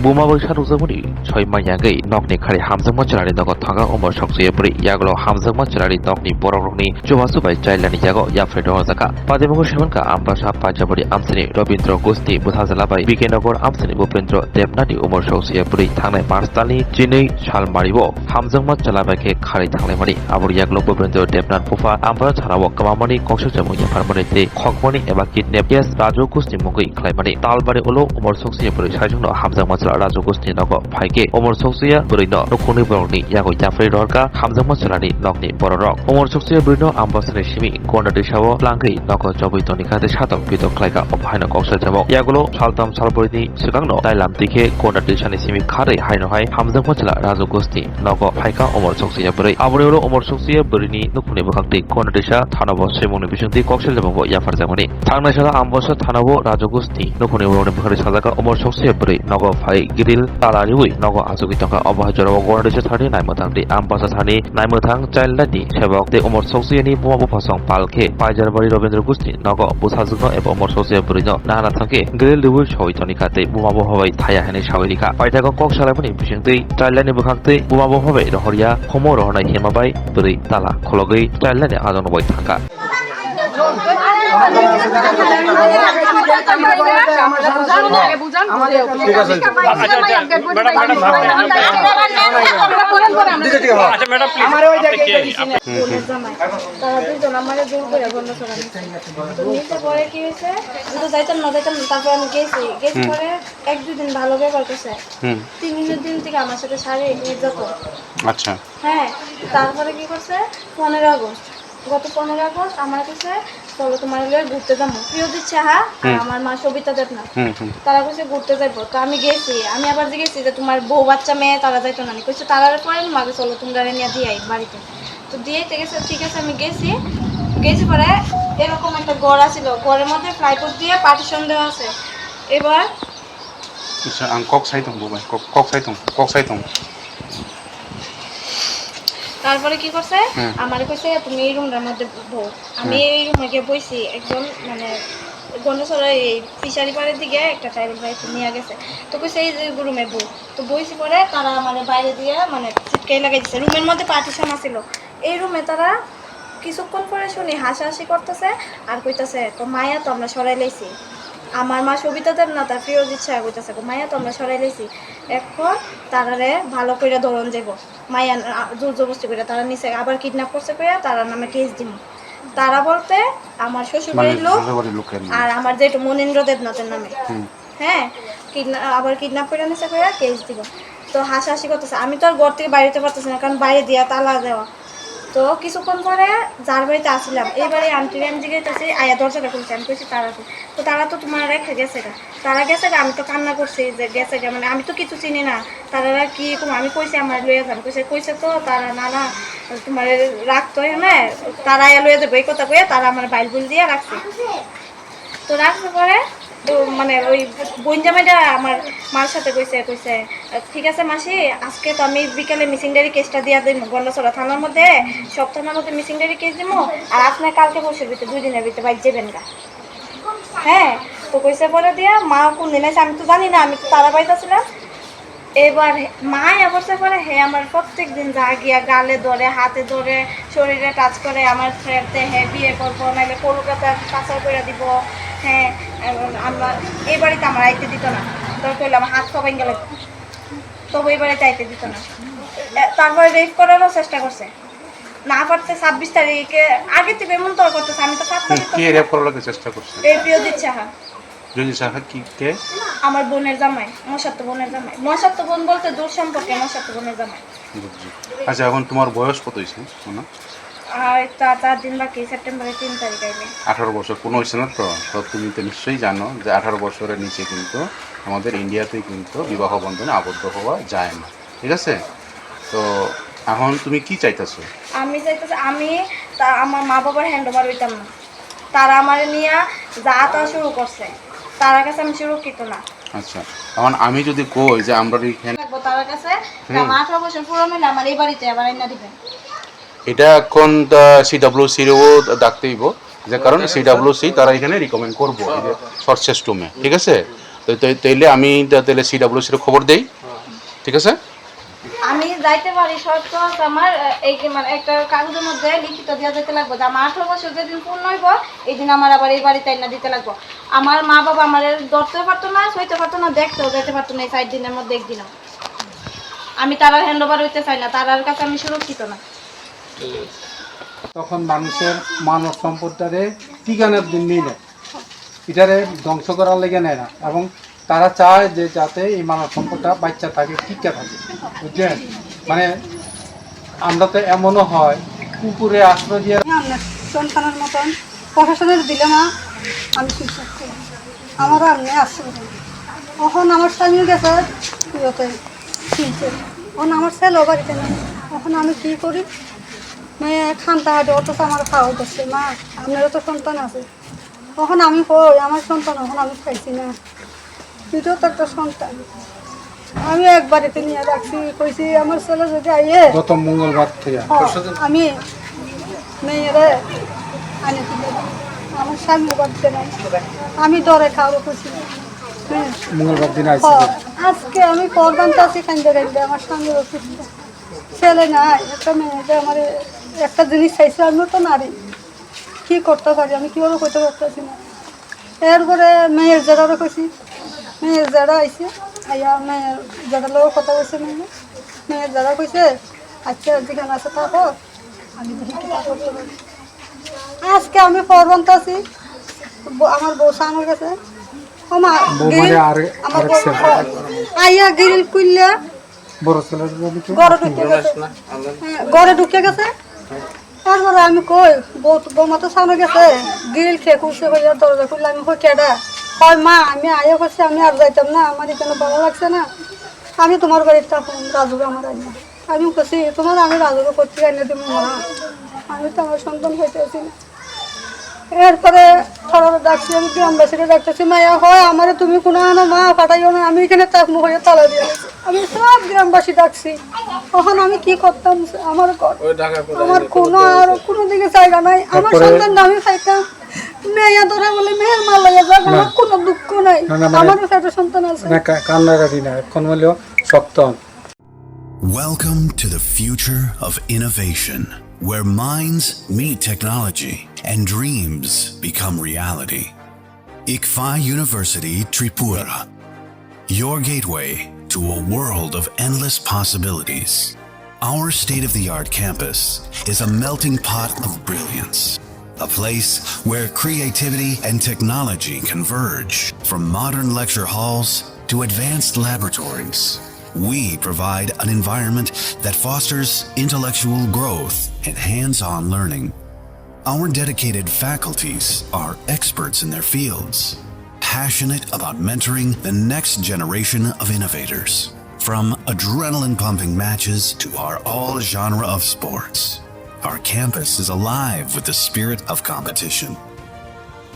Bumabai Satokjago 6 Mayangay Nokni Khari Hamjakma Chwlani Nogo Thangkha Umor Soksukya Bwrwi Yaglo Hamjakma Chwlani Nokni Borokni Jewellery Jewellery Jago Yafre Dorzaka Pademogo Shemanka Ambasa Pajaburi Amsini Robindro Gusti Buthazalabai Bikenogor Amsini Bupendro Debnati Umor Soksukya Bwrwi Thangnai Marstani Jinui Shalmaribo Hamjakma Chwlani Khari Thanglaimani Abur Yaglo Bupendro Debnat Pufa Ambara Thanawo Kamamani Koksukjamu Yafarmani Te Khokmani Eba Kidnap Yes Rajo Gusti Mungui Klaimani Talbari Ulo Umor Soksukya Bwrwi Sajungno Hamjakma Rajo Gusti Nogo Phaike Umor Soksukya Bwrwi no Nukuni Borokni Yago Yafre Dorka Hamjakma Chwlani Nokni Borok Umor Soksukya Bwrwi no Ambasani Simi Gonda Dishawo Langkai Nogo Jobui Tonikate Satok Bidok Klaika Obhaino Koksajamo Yagulo Saltam Salburi Sugangno Dailam Dike Gonda Dishani Simi Khare Haino Hai Hamjakma Chwlani Rajo Gusti Nogo Phaika Umor Soksukya Bwrwi Aburelo Umor Soksukya Bwrwi ni Nukuni Bokakti Gonda Disha Thanabo Semungni Bisungti Koksajamo Yafarjamani Thangnai Sala Ambasa Thanabo Rajo Gusti Nukuni Borokni Bukhari Sajaka Umor Soksukya Bwrwi Nogo Phai Giril Talariwi Nogo Azuki Tangkha Obhajoro Gonda Disha Thani Naimotang di Ambasa Thani Naimotang Jewellery Sebok de Umor Soksukya ni Bumabu Phasong Palkhe Paijarabari Robindro Gusti Nogo Busazugno eba Umor Soksukya Bwrwi no Nahana Thangke Giril Liwi Shoitonikate Bumabu Habai Thaya Hani Shawilika Paitago Koksalabani Bisingtei Jewellery Bukhakte Bumabu Habai Rohoria Homo Rohonai Himabai Bwrwi Tala Khologai Jewellery Adonoboi Thangkha তারপরে কি করছে 15 August গত 15 August আমার কাছে চলো তোমার ঘুরতে যাবো প্রিয় দিচ্ছে হ্যাঁ আমার মা সবিতা দেবনাথ তারা কইছে ঘুরতে যাইবো তো আমি গেছি আমি আবার জিজ্ঞেসি যে তোমার বউ বাচ্চা মেয়ে তারা যাইতো না কইছে তারা পরে মাকে চলো তোমরা নিয়ে দিয়ে আই বাড়িতে তো দিয়ে গেছে ঠিক আছে আমি গেছি পরে এরকম একটা ঘর আছিল ঘরের মধ্যে ফ্লাইপোর্ট দিয়ে পার্টিশন দেওয়া আছে এবার আচ্ছা কক সাইতং তারপরে কি করছে আমার কইছে তুমি এই রুমটার মধ্যে বউ আমি এই রুমে গিয়ে বইছি একজন মানে গন্ডসরা এই ফিশারি পাড়ের দিকে একটা ট্রাইবেল ভাই নিয়ে গেছে তো কইছে এই যে রুমে বউ তো বইছি পরে তারা মানে বাইরে দিয়ে মানে ছিটকাই লাগাই দিছে রুমের মধ্যে পার্টিশন আছিল এই রুমে তারা কিছুক্ষণ পরে শুনি হাসাহাসি করতেছে আর কইতাছে তো মায়া তো আমরা সরাই লাইছি আমার মা সবিতা দেবনাথ তার প্রিয় ইচ্ছা কইতাছে মায়া তো আমরা সরাই লাইছি এখন তারারে ভালো করে ধরন যাইব মায়া জোর জবরদস্তি করে তারা নিচে আবার কিডন্যাপ করছে কইয়া তারা নামে কেস দিব তারা বলতে আমার শ্বশুরবাড়ির লোক আর আমার যেটা মনীন্দ্র দেবনাথের নামে হ্যাঁ আবার কিডন্যাপ করে নিচে কইয়া কেস দিব তো হাসাহাসি করতেছে আমি তো আর ঘর থেকে বাইরেতে পারতেছি না কারণ বাইরে দিয়া তালা দেওয়া তো কিছুক্ষণ পরে যার বাড়িতে আসছিলাম এইবারে আন্টির আমি জিজ্ঞাসা আয়া দরজাটা খুলছি আমি কইছি তারা তো তারা তো তোমার রেখে গেছে তারা গেছে আমি তো কান্না করছি যে গেছে মানে আমি তো কিছু চিনি না তারা কি আমি কইছি আমার লইয়া যান কইছে তো তারা না তোমার রাখতো হ্যাঁ তারা লইয়া যাবে এই কথা কইয়া তারা আমার বাইল বুল দিয়ে রাখছে তো রাখার পরে তো মানে ওই বইনজামাইটা আমার মার সাথে কইছে ঠিক আছে মাসি আজকে তো আমি বিকালে মিসিং ডায়েরি কেসটা দিয়া দিই গন্ডাছড়া থানার মধ্যে সব থানার মধ্যে মিসিং ডায়েরি কেস দিব আর আপনার কালকে বসের ভিতরে 2 দিনের ভিতরে বাইর যাবেন গা হ্যাঁ তো কইছে পরে দিয়া মা কোন দিন আছে আমি তো জানি না আমি তো তারা পাইতেছিলাম এবার মাই অবস্থা করে হে আমার প্রত্যেক দিন যা গিয়া গালে ধরে হাতে ধরে শরীরে টাচ করে আমার ফ্রেন্ডতে হ্যাঁ বিয়ে করবো নাহলে কলকাতা পাচার করে দিব হ্যাঁ আমরা এই বাড়িতে আমার আইতে দিত না দরকার হলে আমার হাত সবাই গেলে তবু এই বাড়িতে আইতে দিত না তারপরে রেপ করারও চেষ্টা করছে না পারতে 26 তারিখে আগে থেকে এমন তর করতেছে আমি তো 7 তারিখ কি রেপ করার চেষ্টা করছে এই প্রিয় দিচ্ছে হ্যাঁ কি কে আমার বোনের জামাই মশাত্ত বোন বলতে দূর সম্পর্কে মশাত্ত বোনের জামাই আচ্ছা এখন তোমার বয়স কত হইছে না আর 4 দিন বাকি সেপ্টেম্বরের 3 তারিখ আইবে 18 বছর কোনো হইছে না তো তুমি তো নিশ্চয়ই জানো যে 18 বছরের নিচে কিন্তু আমাদের ইন্ডিয়াতে কিন্তু বিবাহ বন্ধনে আবদ্ধ হওয়া যায় না ঠিক আছে তো এখন তুমি কি চাইতেছো আমি চাইতেছি আমি আমার মা বাবার হ্যান্ড ওভার হইতাম না তারা আমার নিয়ে যা তা শুরু করছে তার কাছে আমি সুরক্ষিত না আচ্ছা এখন আমি যদি কই যে আমরা এখানে তার কাছে 18 বছর পুরনো হলে আমার এই বাড়িতে আবার আইনা দিবেন এটা এখন সিডব্লিউসিরও ডাকতেইব যে কারণে সিডব্লিউসি তারা এখানে রিকমেন্ড করবো শর্ট সিস্টেমে ঠিক আছে তাইলে আমি তাহলে CWC খবর দেই, ঠিক আছে? আমি যাইতে পারি শর্ত আমার এই যে মানে একটা কাগজের মধ্যে লিখিত দেওয়া যেতে লাগবে যে আমার 18 বছর যেদিন পূর্ণ হইব এই দিন আমার আবার এই বাড়িতে না দিতে লাগবে। আমার মা বাবা আমার ধরতে পারতো না, সইতে পারতো না, দেখতেও যেতে পারতো না এই 4 দিনের মধ্যে একদিনও। আমি তারার হ্যান্ড ওভার হইতে চাই না, তারার কাছে আমি সুরক্ষিত না। তখন মানুষের মানব সম্পদটারে ঠিকানার দিন নিলে এটারে ধ্বংস করার লেগে নেয় না, এবং তারা চায় যে যাতে এই মানব সম্পদটা বাচ্চা থাকে, টিকা থাকে, বুঝলেন? মানে আমরা তো এমনও হয় কুকুরে আশ্রয় দিয়ে আপনার সন্তানের মতন প্রশাসনের দিলে না আমি সুস্থ করি, আমারও আপনি আশ্রয় দেন। তখন আমার স্বামী গেছে ইয়েতে কিনছে, তখন আমার ছেলেও বাড়িতে নেই। তখন আমি কী করি, মেয়ে খানতে হাঁটে, অথচ আমার খাওয়া করছে, মা আপনারও তো সন্তান আছে। তখন আমি কই আমার সন্তান, তখন আমি খাইছি না, এটাও তো একটা সন্তান। আমি এক বাড়িতে নিয়ে রাখছি, কইছি আমার ছেলে যদি আইয়ে গত মঙ্গলবার থেকে আমি মেয়েরে আনি দিলে, আমার স্বামী বাড়িতে নাই, আমি ডরে খাওয়া করছি। মঙ্গলবার দিন আইসি। আজকে আমি পরবানতে আছি কান্দে কান্দে, আমার স্বামীর অসুস্থ, ছেলে নাই, একটা মেয়েকে আমার একটা জিনিস চাইছে, আমিও তো নারী, কী করতে পারি আমি, কীভাবে করতে পারতেছি না। এরপরে মেয়ের জেরারও কইছি, মেয়ের জেরা আইছে, আইয়া মেয়ের জেরার লোক কথা বলছে, মেয়ের জেরা কইছে আচ্ছা যেখানে আছে থাকো, আমি দেখি কী করতে পারি। আজকে আমি পরবানতে আছি, আমার বউ আমার কাছে আইয়া গিরিল খুললে ঘরে ঢুকে গেছে। তারপরে আমি কই বৌমা তো সামনে গেছে, গিরিল খেয়ে খুলছে, হইয়া দরজা খুললে আমি কই কেডা, হয় মা আমি আইয়া করছি, আমি আর যাইতাম না, আমার এখানে ভালো লাগছে না, আমি তোমার বাড়িতে থাকুন, রাজুকে আমার আইনা। আমি করছি তোমার আমি রাজুকে করতে আইনা দিব, মা আমি তো আমার সন্তান হইতে আছি না। এরপরে থরা ডাকছি, আমি গ্রামবাসীরা ডাকতেছি, মায়া হয় আমারে তুমি কোনো আনো মা পাঠাইও না, আমি এখানে তাকমু হয়ে তালা দিয়ে আছি। আমি সব গ্রামবাসী ডাকছি, তখন আমি কি করতাম, আমার আমার কোনো আর কোনো দিকে জায়গা নাই, আমার সন্তানটা আমি খাইতাম, মেয়া ধরে বলে মেয়ের মা লাগে যাক, আমার কোনো দুঃখ নাই, আমারও একটা সন্তান আছে। কান্নাকাটি না, এখন হলেও সত্য। Welcome to the future of innovation, where minds meet technology and dreams become reality. ICFA University Tripura, your gateway to a world of endless possibilities. Our state-of-the-art campus is a melting pot of brilliance, a place where creativity and technology converge. From modern lecture halls to advanced laboratories, we provide an environment that fosters intellectual growth and hands-on learning. Our dedicated faculties are experts in their fields, passionate about mentoring the next generation of innovators. From adrenaline-pumping matches to our all-genre of sports, our campus is alive with the spirit of competition.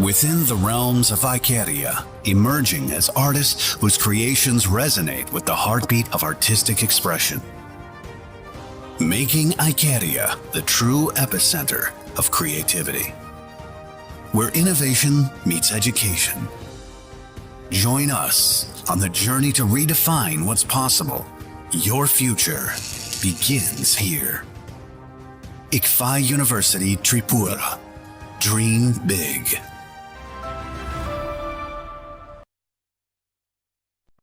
Within the realms of Ikaria, emerging as artists whose creations resonate with the heartbeat of artistic expression. Making Ikaria the true epicenter of creativity, where innovation meets education. Join us on the journey to redefine what's possible. Your future begins here. ICFA University Tripura. Dream big.